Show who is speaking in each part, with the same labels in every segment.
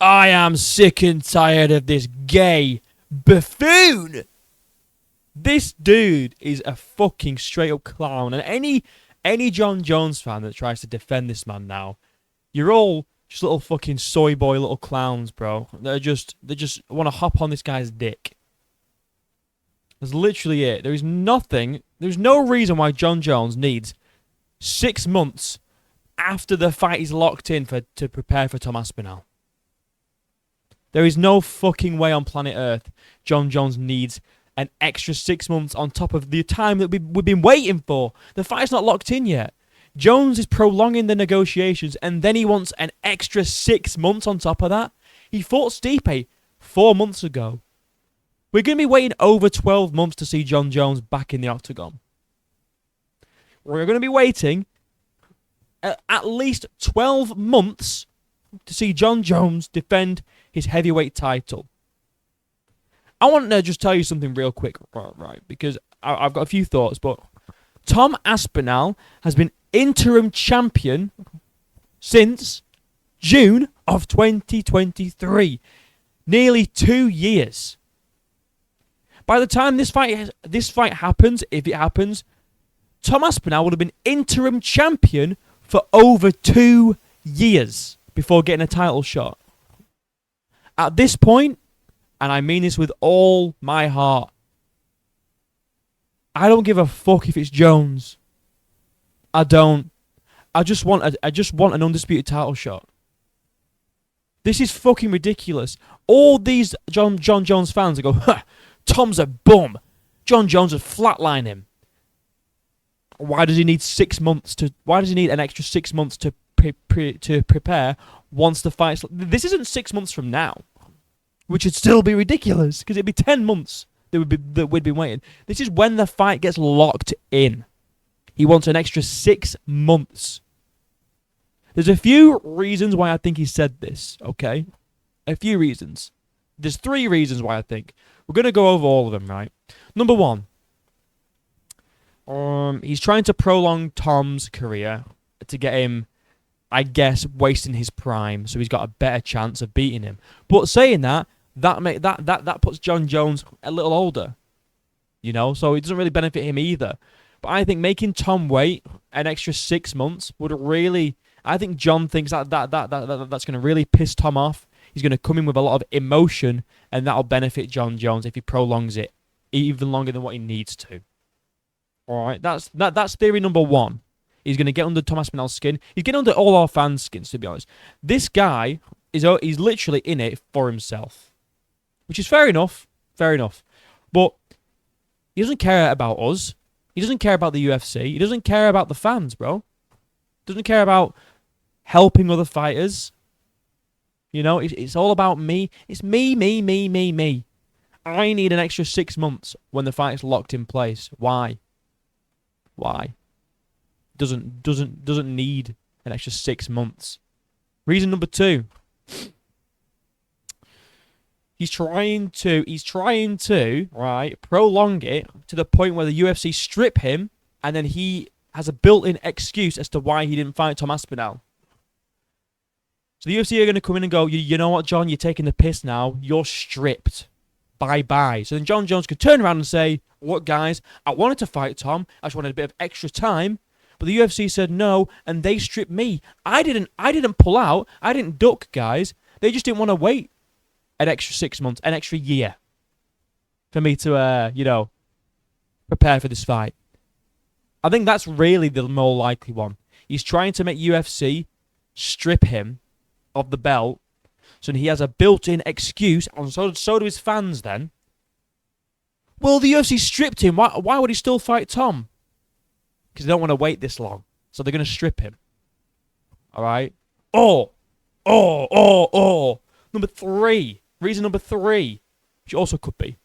Speaker 1: I am sick and tired of this gay buffoon. This dude is a fucking straight up clown. And any Jon Jones fan that tries to defend this man now, you're all just little fucking soy boy little clowns, bro. They just want to hop on this guy's dick. That's literally it. There's no reason why Jon Jones needs 6 months after the fight is locked in to prepare for Tom Aspinall. There is no fucking way on planet Earth Jon Jones needs an extra 6 months on top of the time that we've been waiting for. The fight's not locked in yet. Jones is prolonging the negotiations, and then he wants an extra 6 months on top of that. He fought Stipe 4 months ago. We're going to be waiting over 12 months to see Jon Jones back in the octagon. We're going to be waiting at least 12 months to see Jon Jones defend his heavyweight title. I want to just tell you something real quick, right? Because I've got a few thoughts, but Tom Aspinall has been interim champion since June of 2023. Nearly 2 years. By the time this fight happens, if it happens, Tom Aspinall would have been interim champion for over 2 years before getting a title shot. At this point, and I mean this with all my heart, I don't give a fuck if it's Jones. I don't. I just want an undisputed title shot. This is fucking ridiculous. All these Jon Jones fans that go, ha, Tom's a bum. Jon Jones would flatline him. Why does he need 6 months to? Why does he need an extra 6 months to prepare once the fight's? This isn't 6 months from now, which would still be ridiculous because it'd be 10 months that we'd be waiting. This is when the fight gets locked in. He wants an extra 6 months. There's a few reasons why I think he said this. Okay, a few reasons. There's 3 reasons why I think. We're gonna go over all of them, right? Number 1. He's trying to prolong Tom's career to get him, I guess, wasting his prime, so he's got a better chance of beating him. But saying that puts Jon Jones a little older, you know, so it doesn't really benefit him either. But I think making Tom wait an extra 6 months would really, I think Jon thinks that's going to really piss Tom off. He's going to come in with a lot of emotion, and that'll benefit Jon Jones if he prolongs it even longer than what he needs to. All right, that's theory number 1. He's going to get under Tom Aspinall's skin. He's getting under all our fans' skins, to be honest. This guy he's literally in it for himself, which is fair enough. Fair enough. But he doesn't care about us. He doesn't care about the UFC. He doesn't care about the fans, bro. He doesn't care about helping other fighters. You know, it's all about me. It's me. I need an extra 6 months when the fight's locked in place. Why? Doesn't need an extra 6 months. Reason number 2. He's trying to right prolong it to the point where the UFC strip him, and then he has a built-in excuse as to why he didn't fight Tom Aspinall. So the UFC are going to come in and go, you know what, Jon, you're taking the piss now. You're stripped. Bye-bye. So then Jon Jones could turn around and say, look, guys, I wanted to fight Tom. I just wanted a bit of extra time. But the UFC said no, and they stripped me. I didn't pull out. I didn't duck, guys. They just didn't want to wait an extra 6 months, an extra year for me to, prepare for this fight. I think that's really the more likely one. He's trying to make UFC strip him of the belt so he has a built-in excuse, and so do his fans then. Well, the UFC stripped him. Why would he still fight Tom? Because they don't want to wait this long. So they're going to strip him. All right? Number 3. Reason number 3, which also could be.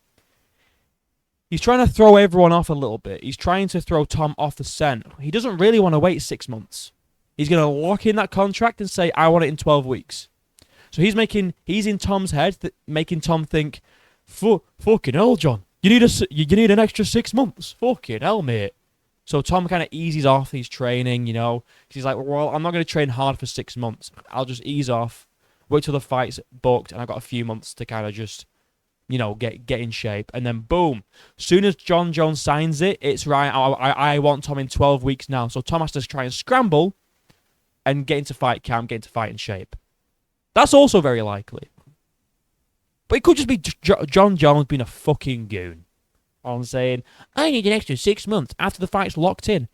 Speaker 1: He's trying to throw everyone off a little bit. He's trying to throw Tom off the scent. He doesn't really want to wait 6 months. He's going to lock in that contract and say, I want it in 12 weeks. So he's in Tom's head, making Tom think, fucking hell, Jon. You need an extra 6 months. Fucking hell, mate. So Tom kind of eases off his training, you know. He's like, well, I'm not going to train hard for 6 months. I'll just ease off. wait till the fight's booked, and I've got a few months to kind of just, get in shape. And then boom, soon as Jon Jones signs it, it's right. I want Tom in 12 weeks now. So Tom has to try and scramble and get into fight camp, get into fighting shape. That's also very likely. But it could just be Jon Jones being a fucking goon. I'm saying, I need an extra 6 months after the fight's locked in.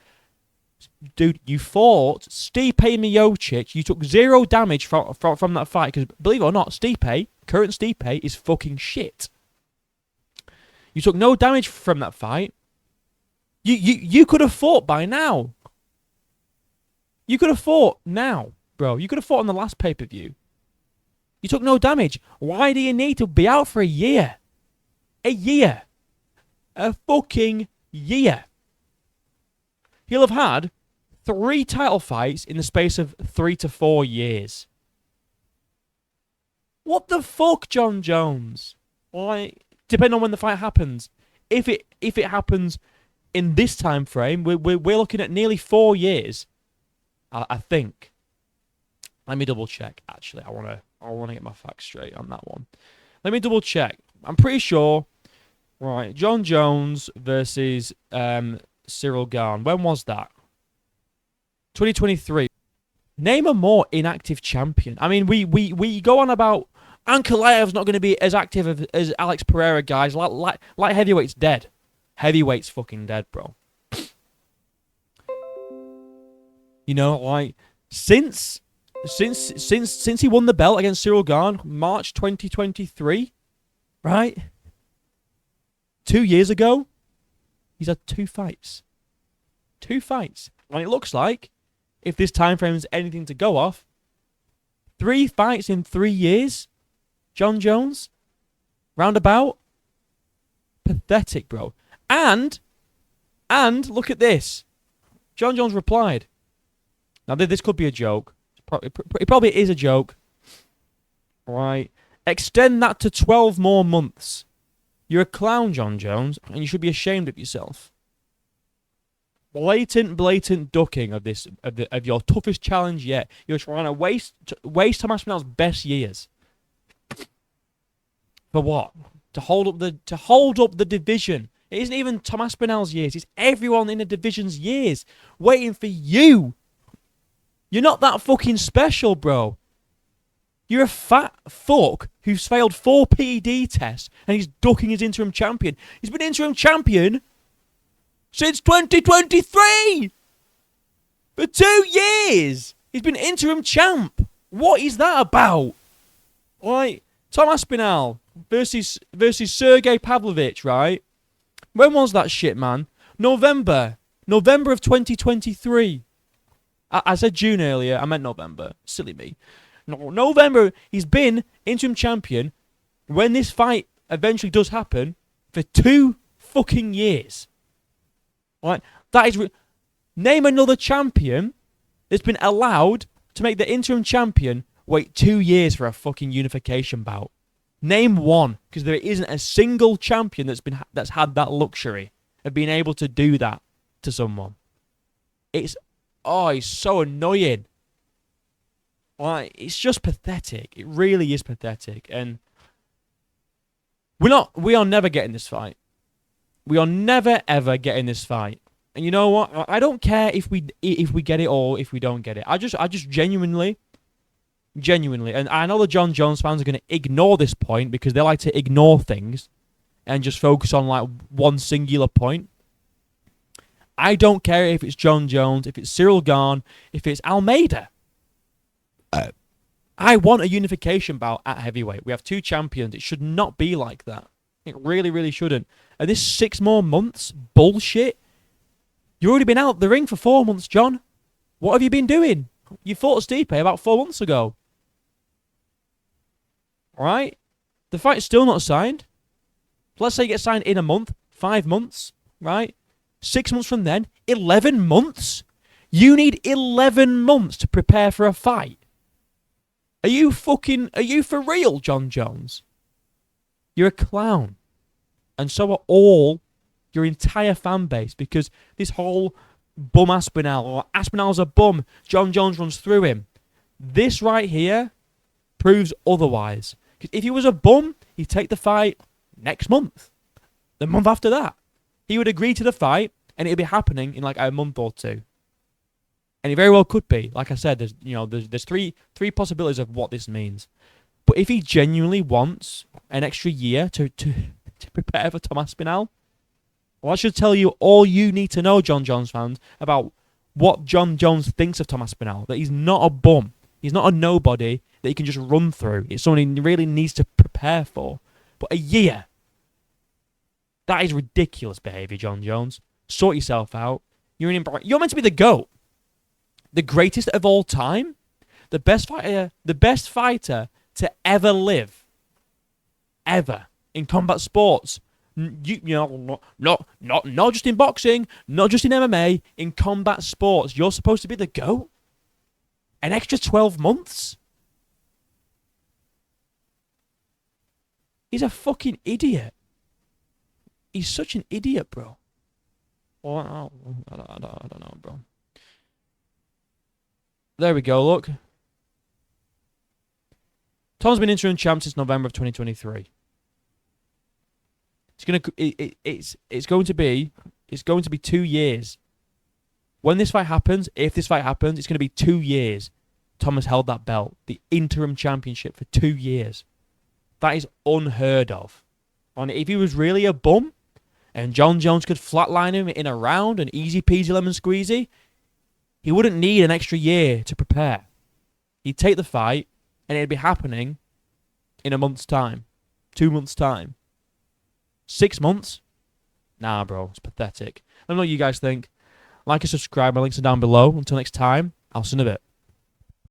Speaker 1: Dude, you fought Stipe Miocic. You took 0 damage from that fight. Because believe it or not, current Stipe, is fucking shit. You took no damage from that fight. You could have fought by now. You could have fought now, bro. You could have fought on the last pay-per-view. You took no damage. Why do you need to be out for a year? A year. A fucking year. He'll have had 3 title fights in the space of 3 to 4 years. What the fuck, Jon Jones? Like, depending on when the fight happens. If it happens in this time frame, we're looking at nearly 4 years. I think. Let me double check. Actually, I wanna get my facts straight on that one. Let me double check. I'm pretty sure. Right, Jon Jones versus Cyril Gane. When was that? 2023. Name a more inactive champion. I mean, we go on about Ankalaev's not going to be as active as Alex Pereira, guys. Light heavyweight's dead. Heavyweight's fucking dead, bro. Since he won the belt against Cyril Gane, March 2023, right? 2 years ago, he's had 2 fights. 2 fights. And it looks like, if this time frame is anything to go off, 3 fights in 3 years, Jon Jones, roundabout. Pathetic, bro. And look at this. Jon Jones replied. Now, this could be a joke. It probably is a joke. Right. Extend that to 12 more months. You're a clown, Jon Jones, and you should be ashamed of yourself. Blatant ducking of your toughest challenge yet. You're trying to waste Tom Aspinall's best years. For what? To hold up the division. It isn't even Tom Aspinall's years. It's everyone in the division's years waiting for you. You're not that fucking special, bro. You're a fat fuck who's failed 4 PED tests and he's ducking his interim champion. He's been interim champion since 2023! For 2 years! He's been interim champ! What is that about? Like, Tom Aspinall versus Sergey Pavlovich, right? When was that shit, man? November of 2023. I said June earlier, I meant November. Silly me. No, November, he's been interim champion when this fight eventually does happen for 2 fucking years. Right? That is... Name another champion that's been allowed to make the interim champion wait 2 years for a fucking unification bout. Name one, because there isn't a single champion that's had that luxury of being able to do that to someone. It's so annoying. Like, it's just pathetic. It really is pathetic. And we are never getting this fight. We are never ever getting this fight. And you know what? I don't care if we get it or if we don't get it. I just genuinely, and I know the Jon Jones fans are going to ignore this point because they like to ignore things and just focus on like one singular point. I don't care if it's Jon Jones, if it's Cyril Gane, if it's Almeida. I want a unification bout at heavyweight. We have 2 champions. It should not be like that. It really, really shouldn't. And this 6 more months bullshit. You've already been out the ring for 4 months, John. What have you been doing? You fought Stipe about 4 months ago. Alright? The fight's still not signed. Let's say it gets signed in a month, 5 months, right? 6 months from then, 11 months? You need 11 months to prepare for a fight. Are you for real, Jon Jones? You're a clown. And so are all your entire fan base, because this whole bum Aspinall, or Aspinall's a bum, Jon Jones runs through him. This right here proves otherwise. Because if he was a bum, he'd take the fight next month, the month after that. He would agree to the fight, and it'd be happening in like a month or two. And it very well could be. Like I said, there's three possibilities of what this means. But if he genuinely wants an extra year to prepare for Tom Aspinall, well, I should tell you all you need to know, Jon Jones fans, about what Jon Jones thinks of Tom Aspinall. That he's not a bum. He's not a nobody that he can just run through. It's someone he really needs to prepare for. But a year, that is ridiculous behaviour, Jon Jones. Sort yourself out. You're meant to be the GOAT. The greatest of all time. The best fighter to ever live. Ever. In combat sports. Not just in boxing, not just in MMA, in combat sports. You're supposed to be the GOAT? An extra 12 months? He's a fucking idiot. He's such an idiot, bro. Well, I don't know, bro. There we go, look. Tom's been interim champ since November of 2023. It's going to be 2 years. When this fight happens, if this fight happens, it's going to be 2 years. Tom has held that belt, the interim championship, for 2 years. That is unheard of. And if he was really a bum, and Jon Jones could flatline him in a round, an easy peasy lemon squeezy, he wouldn't need an extra year to prepare. He'd take the fight, and it'd be happening in a month's time, 2 months' time. 6 months? Nah, bro, it's pathetic. I don't know what you guys think. Like and subscribe, my links are down below. Until next time, I'll see you in a bit.